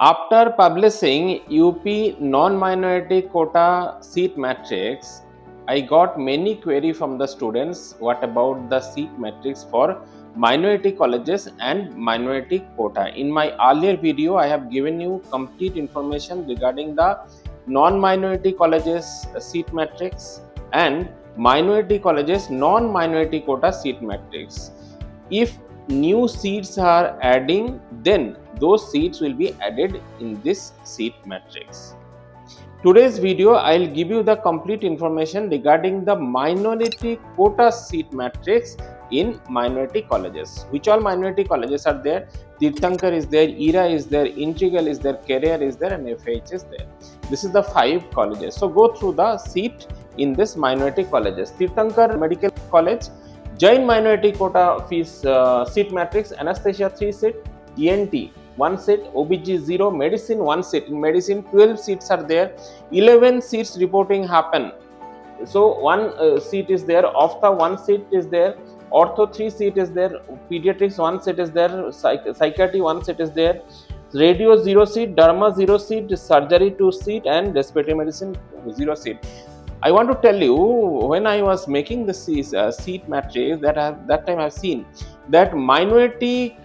After publishing UP non-minority quota seat matrix, I got many query from the students what about the seat matrix for minority colleges and minority quota. In my earlier video, I have given you complete information regarding the non-minority colleges seat matrix and minority colleges non-minority quota seat matrix. If new seats are adding, then those seats will be added in this seat matrix. Today's video, I'll give you the complete information regarding the minority quota seat matrix in minority colleges. Which all minority colleges are there? Tirthankar is there, ERA is there, Integral is there, Career is there, and FH is there. This is the 5 colleges. So go through the seat in this minority colleges. Tirthankar Medical College, Jain minority quota fees seat matrix, anesthesia 3 seat, ENT 1 seat, OBG 0, medicine 1 seat. In medicine 12 seats are there, 11 seats reporting happen. So 1 seat is there, ophtha 1 seat is there, ortho 3 seat is there, pediatrics 1 seat is there, psychiatry 1 seat is there, radio 0 seat, derma 0 seat, surgery 2 seat, and respiratory medicine 0 seat. I want to tell you, when I was making the seat matrix, that time I have seen that minority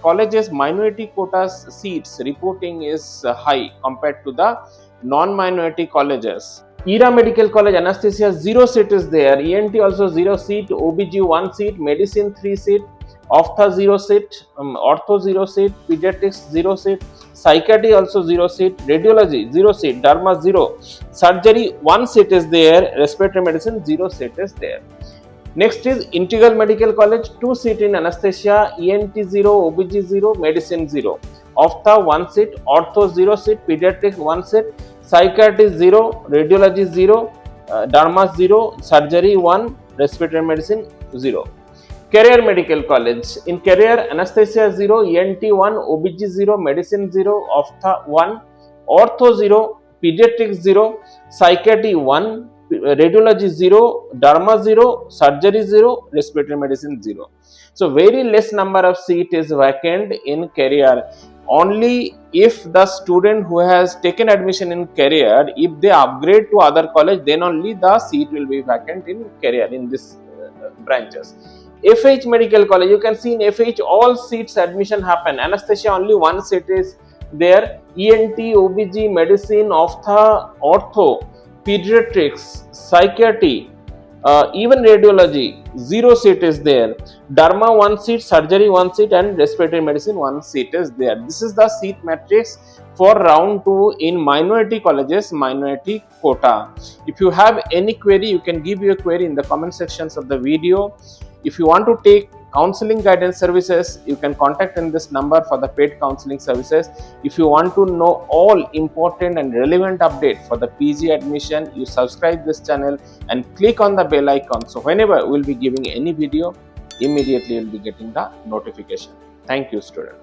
colleges, minority quotas seats reporting is high compared to the non-minority colleges. ERA Medical College anesthesia 0 seat is there, ENT also 0 seat, OBG 1 seat, medicine 3 seat, ophtha 0 seat, ortho 0 seat, pediatrics 0 seat, psychiatry also 0 seat, radiology 0 seat, derma 0, surgery 1 seat is there, respiratory medicine 0 seat is there. Next is Integral Medical College, 2 seat in anesthesia, ENT 0, OBG 0, medicine 0, ophtha 1 seat, ortho 0 seat, pediatrics 1 seat, psychiatry 0, radiology 0, derma 0, surgery 1, respiratory medicine 0. Career Medical College, in Career anesthesia 0, ENT 1, OBG 0, medicine 0, ophtha 1, ortho 0, pediatrics 0, psychiatry 1, radiology 0, derma 0, surgery 0, respiratory medicine 0. So very less number of seat is vacant in Career. Only if the student who has taken admission in Career, if they upgrade to other college, then only the seat will be vacant in Career in this branches. FH Medical College, you can see in FH all seats admission happen. Anesthesia only 1 seat is there. ENT, OBG, medicine, ophtha, ortho, pediatrics, psychiatry, even radiology 0 seat is there. Derma 1 seat, surgery 1 seat, and respiratory medicine 1 seat is there. This is the seat matrix for round 2 in minority colleges, minority quota. If you have any query, you can give your query in the comment sections of the video. If you want to take counseling guidance services, you can contact in this number for the paid counseling services. If you want to know all important and relevant update for the PG admission, you subscribe this channel and click on the bell icon. So whenever we will be giving any video, immediately you will be getting the notification. Thank you, student.